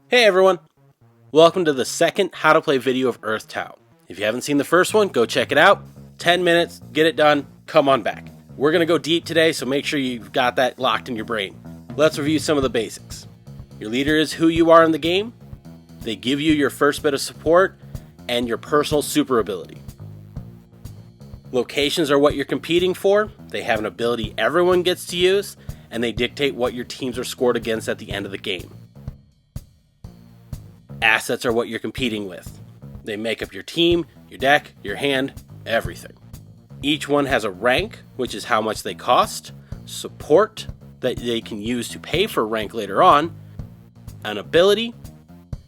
Hey everyone! Welcome to the second How to Play video of Earth Tau. If you haven't seen the first one, go check it out. 10 minutes, get it done, come on back. We're going to go deep today, so make sure you've got that locked in your brain. Let's review some of the basics. Your leader is who you are in the game. They give you your first bit of support and your personal super ability. Locations are what you're competing for. They have an ability everyone gets to use, and they dictate what your teams are scored against at the end of the game. Assets are what you're competing with. They make up your team, your deck, your hand, everything. Each one has a rank, which is how much they cost, support that they can use to pay for rank later on, an ability,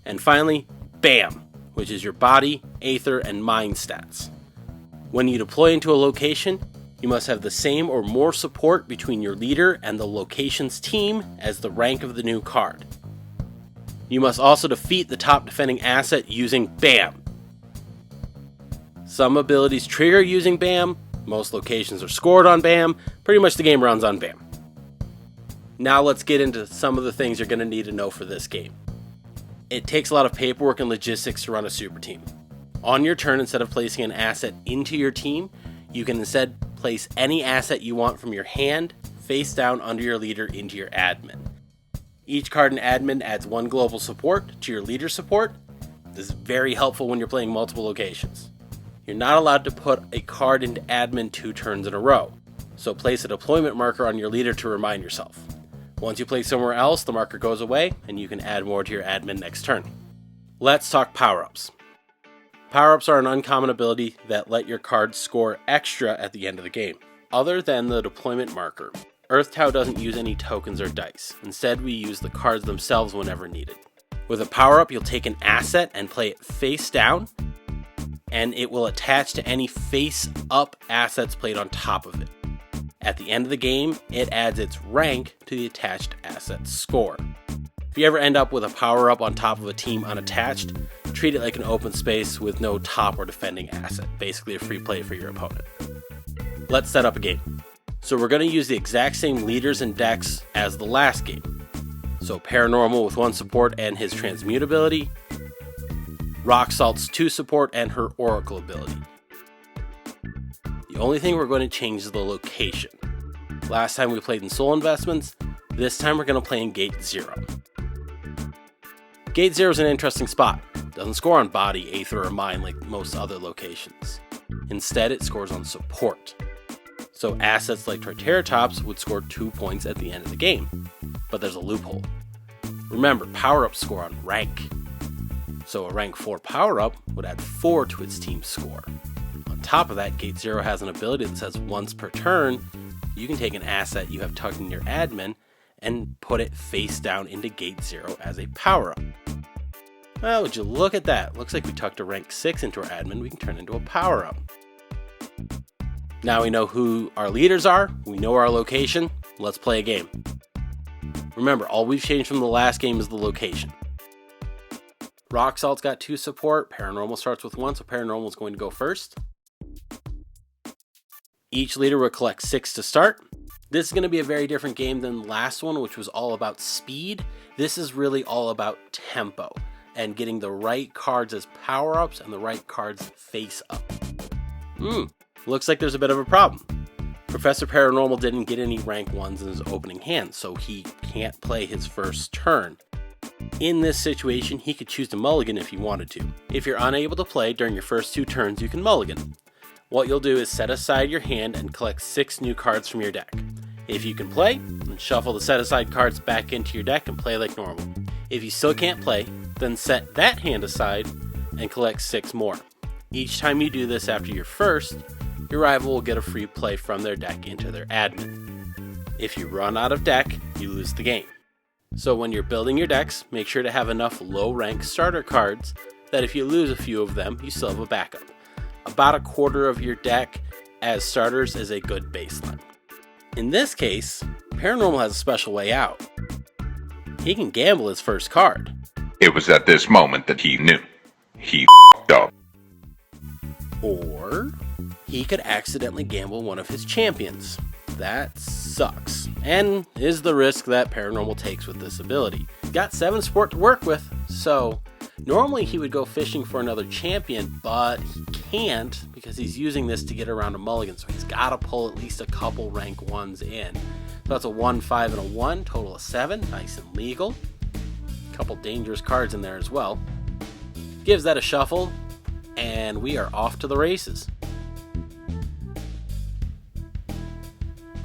and finally, BAM, which is your body, aether, and mind stats. When you deploy into a location, you must have the same or more support between your leader and the location's team as the rank of the new card. You must also defeat the top defending asset using BAM. Some abilities trigger using BAM, most locations are scored on BAM, pretty much the game runs on BAM. Now let's get into some of the things you're going to need to know for this game. It takes a lot of paperwork and logistics to run a super team. On your turn, instead of placing an asset into your team, you can instead place any asset you want from your hand, face down under your leader into your admin. Each card in admin adds one global support to your leader support. This is very helpful when you're playing multiple locations. You're not allowed to put a card into admin 2 turns in a row, so place a deployment marker on your leader to remind yourself. Once you place somewhere else, the marker goes away and you can add more to your admin next turn. Let's talk power-ups. Power-ups are an uncommon ability that let your cards score extra at the end of the game. Other than the deployment marker, Earth Tau doesn't use any tokens or dice. Instead, we use the cards themselves whenever needed. With a power-up, you'll take an asset and play it face down, and it will attach to any face-up assets played on top of it. At the end of the game, it adds its rank to the attached asset's score. If you ever end up with a power-up on top of a team unattached, treat it like an open space with no top or defending asset, basically a free play for your opponent. Let's set up a game. So we're going to use the exact same leaders and decks as the last game. So Paranormal with 1 support and his Transmute ability, Rock Salt's 2 support and her Oracle ability. The only thing we're going to change is the location. Last time we played in Soul Investments, this time we're going to play in Gate 0. Gate 0 is an interesting spot. It doesn't score on body, aether, or mind like most other locations. Instead, it scores on support. So assets like Triceratops would score 2 points at the end of the game. But there's a loophole. Remember, power-ups score on rank. So a rank 4 power-up would add 4 to its team's score. On top of that, Gate 0 has an ability that says once per turn, you can take an asset you have tucked in your admin and put it face down into Gate 0 as a power-up. Well, would you look at that? Looks like we tucked a rank 6 into our admin, we can turn into a power-up. Now we know who our leaders are, we know our location, let's play a game. Remember, all we've changed from the last game is the location. Rock Salt's got 2 support, Paranormal starts with 1, so Paranormal is going to go first. Each leader will collect 6 to start. This is going to be a very different game than the last one, which was all about speed. This is really all about tempo and getting the right cards as power-ups and the right cards face up. Looks like there's a bit of a problem. Professor Paranormal didn't get any rank 1s in his opening hand, so he can't play his first turn. In this situation, he could choose to mulligan if he wanted to. If you're unable to play during your first 2 turns, you can mulligan. What you'll do is set aside your hand and collect 6 new cards from your deck. If you can play, then shuffle the set aside cards back into your deck and play like normal. If you still can't play, then set that hand aside and collect 6 more. Each time you do this after your first, your rival will get a free play from their deck into their admin. If you run out of deck, you lose the game. So when you're building your decks, make sure to have enough low-rank starter cards that if you lose a few of them, you still have a backup. About a quarter of your deck as starters is a good baseline. In this case, Paranormal has a special way out. He can gamble his first card. It was at this moment that he knew. He f***ed up. Or he could accidentally gamble one of his champions. That sucks, and is the risk that Paranormal takes with this ability. He's got 7 support to work with, so normally he would go fishing for another champion, but he can't because he's using this to get around a mulligan, so he's got to pull at least a couple rank 1s in. So that's a 1, 5, and a 1, total of 7, nice and legal. A couple dangerous cards in there as well. Gives that a shuffle, and we are off to the races.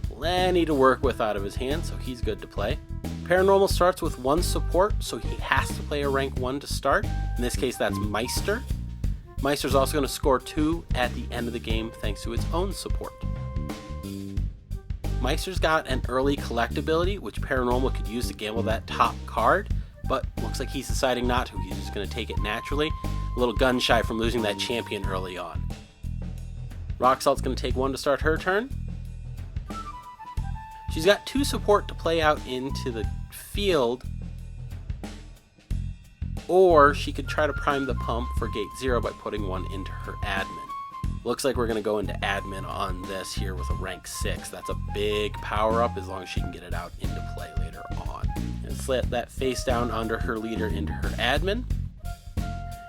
Plenty to work with out of his hand, so he's good to play. Paranormal starts with 1 support, so he has to play a rank 1 to start. In this case, that's Meister. Meister's also going to score 2 at the end of the game thanks to its own support. Meister's got an early collect ability, which Paranormal could use to gamble that top card, but looks like he's deciding not to. He's just going to take it naturally. A little gun shy from losing that champion early on. Rock Salt's going to take 1 to start her turn. She's got 2 support to play out into the field, or she could try to prime the pump for gate 0 by putting 1 into her admin. Looks like we're going to go into admin on this here with a rank 6. That's a big power up as long as she can get it out into play later on. And slit that face down under her leader into her admin.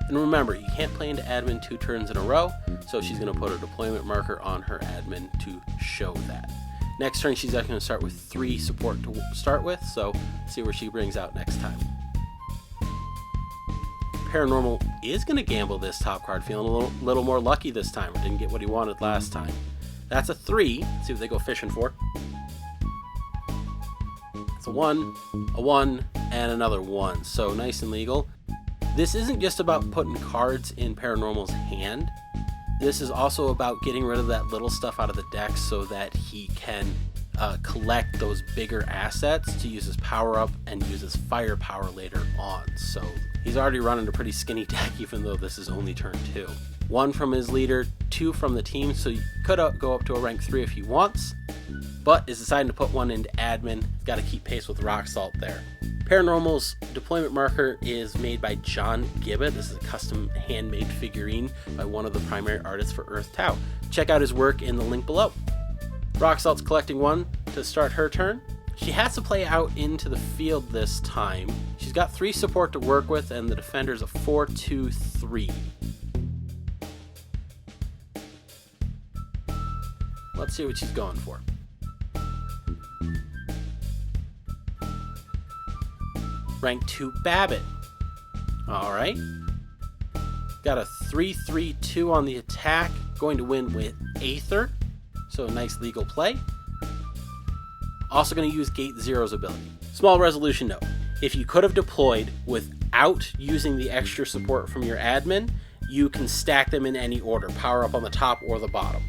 And remember, you can't play into admin 2 turns in a row, so she's going to put a deployment marker on her admin to show that. Next turn, she's going to start with 3 support to start with, so see where she brings out next time. Paranormal is going to gamble this top card, feeling a little more lucky this time, or didn't get what he wanted last time. That's a 3. Let's see what they go fishing for. It's a 1, and another 1, so nice and legal. This isn't just about putting cards in Paranormal's hand. This is also about getting rid of that little stuff out of the deck so that he can collect those bigger assets to use his power up and use his firepower later on. So he's already running a pretty skinny deck even though this is only turn 2. 1 from his leader, 2 from the team, so you could go up to a rank 3 if he wants, but is deciding to put 1 into admin. He's got to keep pace with Rock Salt there. Paranormal's deployment marker is made by John Gibbet. This is a custom handmade figurine by one of the primary artists for Earth Tau. Check out his work in the link below. Rock Salt's collecting 1 to start her turn. She has to play out into the field this time. She's got 3 support to work with, and the defender's a 4, 2, 3. Let's see what she's going for. Rank 2 Babbitt. Alright. Got a 3-3-2 on the attack. Going to win with Aether. So a nice legal play. Also going to use Gate 0's ability. Small resolution note. If you could have deployed without using the extra support from your admin, you can stack them in any order. Power up on the top or the bottom.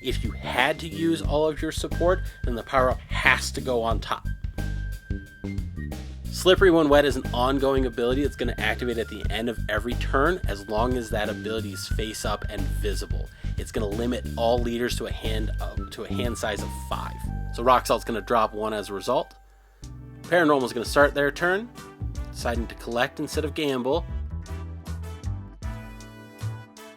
If you had to use all of your support, then the power up has to go on top. Slippery When Wet is an ongoing ability that's going to activate at the end of every turn as long as that ability is face up and visible. It's going to limit all leaders to a hand size of 5. So Rock Salt's going to drop 1 as a result. Paranormal's going to start their turn, deciding to collect instead of gamble.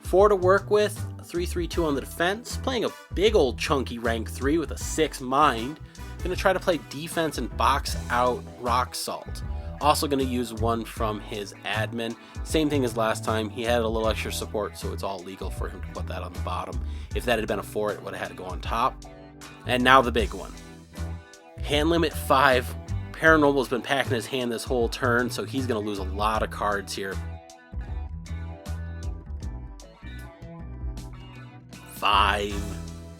4 to work with, a 3-3-2 on the defense, playing a big old chunky rank 3 with a 6 mind. Going to try to play defense and box out Rock Salt. Also going to use 1 from his admin. Same thing as last time. He had a little extra support, so it's all legal for him to put that on the bottom. If that had been a 4, it would have had to go on top. And now the big one. Hand limit 5. Paranormal's been packing his hand this whole turn, so he's going to lose a lot of cards here. 5,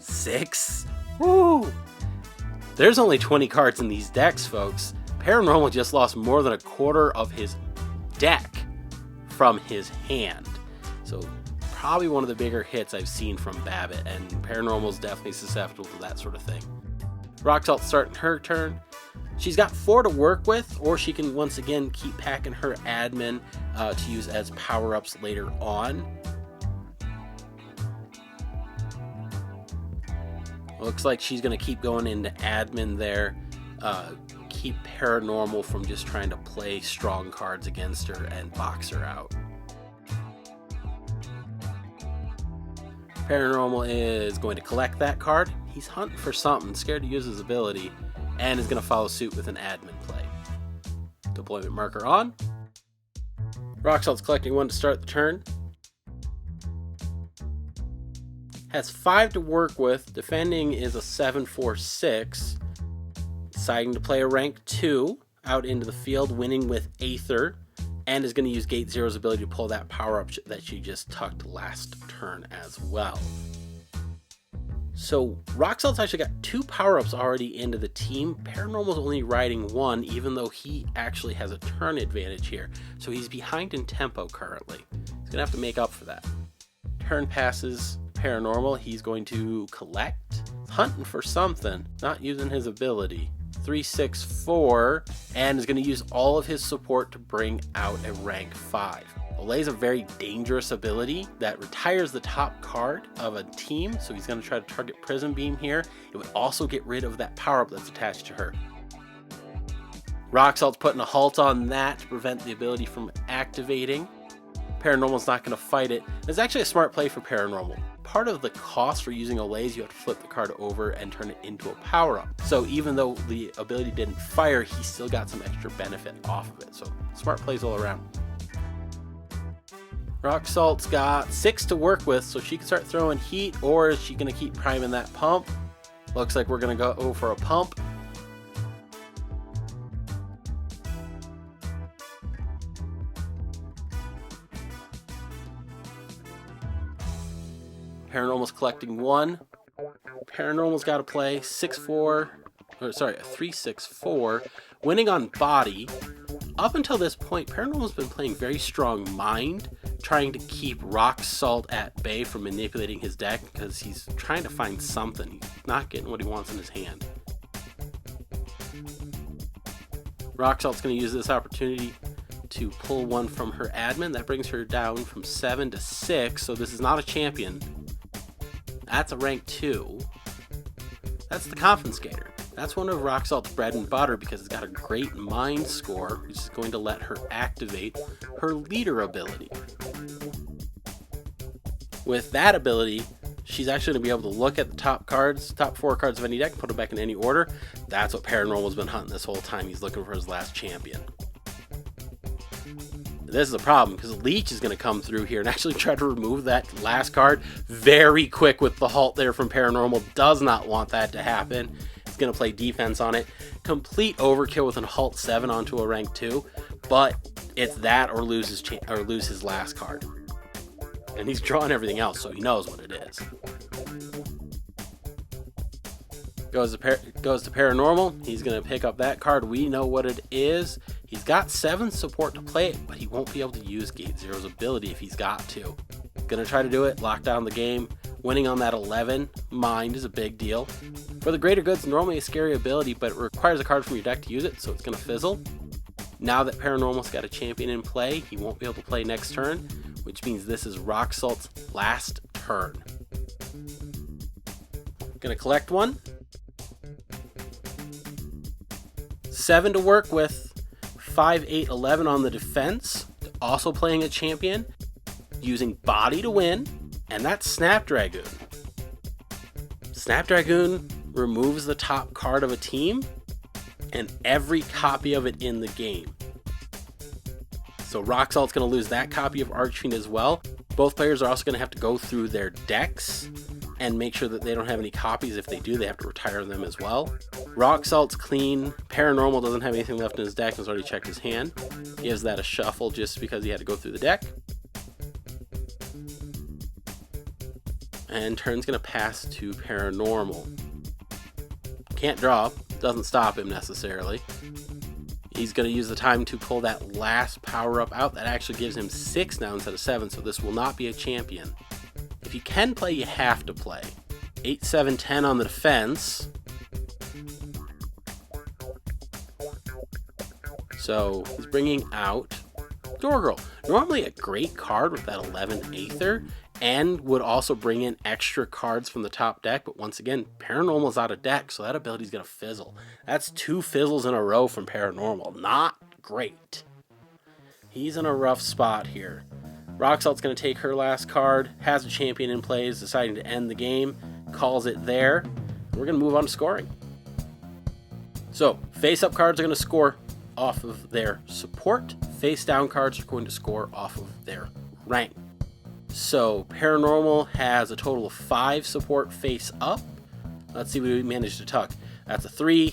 6. Woo! There's only 20 cards in these decks, folks. Paranormal just lost more than a quarter of his deck from his hand. So probably one of the bigger hits I've seen from Babbitt, and Paranormal's definitely susceptible to that sort of thing. Rock Salt starting her turn. She's got 4 to work with, or she can once again keep packing her admin to use as power-ups later on. Looks like she's going to keep going into admin there. Keep Paranormal from just trying to play strong cards against her and box her out. Paranormal is going to collect that card. He's hunting for something, scared to use his ability, and is going to follow suit with an admin play. Deployment marker on. Rock Salt's collecting 1 to start the turn. Has 5 to work with. Defending is a 7-4-6. Deciding to play a rank 2 out into the field, winning with Aether, and is going to use Gate Zero's ability to pull that power up that she just tucked last turn as well. So Rock Salt's actually got 2 power-ups already into the team. Paranormal's only riding 1, even though he actually has a turn advantage here. So he's behind in tempo currently. He's going to have to make up for that. Turn passes Paranormal. He's going to collect. Hunting for something, not using his ability. 3-6-4, and is going to use all of his support to bring out a rank 5. Olay's a very dangerous ability that retires the top card of a team, so he's going to try to target Prism Beam here. It would also get rid of that power-up that's attached to her. Rock Salt's putting a halt on that to prevent the ability from activating. Paranormal's not going to fight it. It's actually a smart play for Paranormal. Part of the cost for using Olay's, you have to flip the card over and turn it into a power-up. So even though the ability didn't fire, he still got some extra benefit off of it. So smart plays all around. Rock Salt's got 6 to work with, so she can start throwing heat, or is she going to keep priming that pump? Looks like we're going to go for a pump. Paranormal's collecting 1. Paranormal's got to play a 3-6-4, winning on body. Up until this point, Paranormal's been playing very strong mind, trying to keep Rock Salt at bay from manipulating his deck because he's trying to find something. He's not getting what he wants in his hand. Rock Salt's going to use this opportunity to pull 1 from her admin. That brings her down from 7 to 6, so this is not a champion. That's a rank 2. That's the Confiscator. That's one of Rock Salt's bread and butter because it's got a great mind score, which is going to let her activate her leader ability. With that ability, she's actually going to be able to look at the top 4 cards of any deck, put them back in any order. That's what Paranormal's been hunting this whole time. He's looking for his last champion. This is a problem because Leech is going to come through here and actually try to remove that last card very quick with the halt there from Paranormal. Does not want that to happen. He's going to play defense on it. Complete overkill with an halt 7 onto a rank 2, but it's that or lose his last card. And he's drawing everything else, so he knows what it is. Goes to Paranormal. He's going to pick up that card. We know what it is. He's got 7 support to play it, but he won't be able to use Gate Zero's ability if he's got to. Gonna try to do it, lock down the game. Winning on that 11 mind is a big deal. For the greater good's normally a scary ability, but it requires a card from your deck to use it, so it's gonna fizzle. Now that Paranormal's got a champion in play, he won't be able to play next turn, which means this is Rock Salt's last turn. Gonna collect 1. 7 to work with. 5, 8, 11 on the defense. Also playing a champion. Using body to win. And that's Snapdragoon. Snapdragoon removes the top card of a team and every copy of it in the game. So Rock Salt's going to lose that copy of Archfiend as well. Both players are also going to have to go through their decks and make sure that they don't have any copies. If they do, they have to retire them as well. Rock Salt's clean. Paranormal doesn't have anything left in his deck and has already checked his hand. Gives that a shuffle just because he had to go through the deck. And turn's going to pass to Paranormal. Can't draw. Doesn't stop him necessarily. He's going to use the time to pull that last power-up out. That actually gives him 6 now instead of 7, so this will not be a champion. If you can play, you have to play. 8, 7, 10 on the defense. So he's bringing out Dorgirl. Normally a great card with that 11 Aether, and would also bring in extra cards from the top deck, but once again, Paranormal's out of deck, so that ability's going to fizzle. That's 2 fizzles in a row from Paranormal. Not great. He's in a rough spot here. Rock Salt's going to take her last card, has a champion in play, is deciding to end the game, calls it there. We're going to move on to scoring. So, face-up cards are going to score off of their support. Face-down cards are going to score off of their rank. So, Paranormal has a total of 5 support face-up. Let's see what we managed to tuck. That's a 3.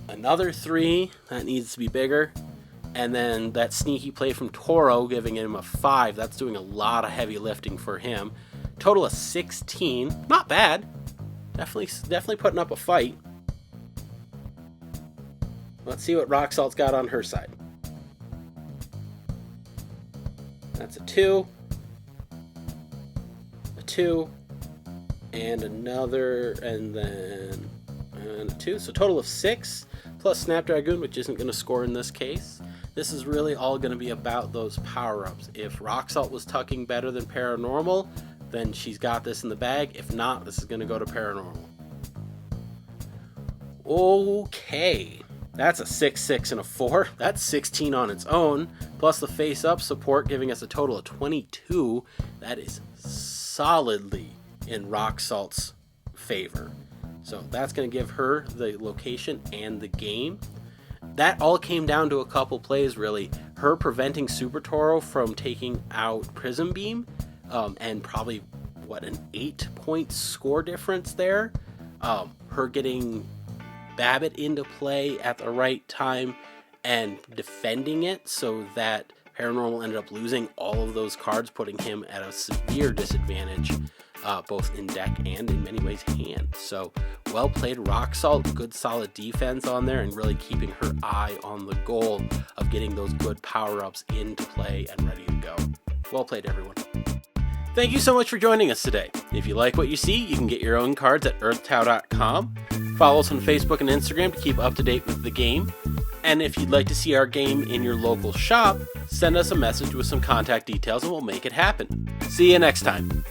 Another 3. That needs to be bigger. And then that sneaky play from Toro giving him a 5. That's doing a lot of heavy lifting for him. Total of 16. Not bad. Definitely putting up a fight. Let's see what Rock Salt's got on her side. That's a 2. A 2. And another, and then a 2. So total of 6, plus Snapdragon, which isn't going to score in this case. This is really all going to be about those power-ups. If Rock Salt was tucking better than Paranormal, then she's got this in the bag. If not, this is going to go to Paranormal. Okay. That's a 6, 6, and a 4. That's 16 on its own, plus the face-up support giving us a total of 22. That is solidly in Rock Salt's favor. So that's going to give her the location and the game. That all came down to a couple plays, really. Her preventing Super Toro from taking out Prism Beam, and probably, an 8-point score difference there. Her getting Babbitt into play at the right time and defending it so that Paranormal ended up losing all of those cards, putting him at a severe disadvantage, both in deck and in many ways hand. So well played, Rock Salt. Good solid defense on there and really keeping her eye on the goal of getting those good power-ups into play and ready to go. Well played, everyone. Thank you so much for joining us today. If you like what you see, you can get your own cards at earthtau.com. Follow us on Facebook and Instagram to keep up to date with the game. And if you'd like to see our game in your local shop, send us a message with some contact details and we'll make it happen. See you next time.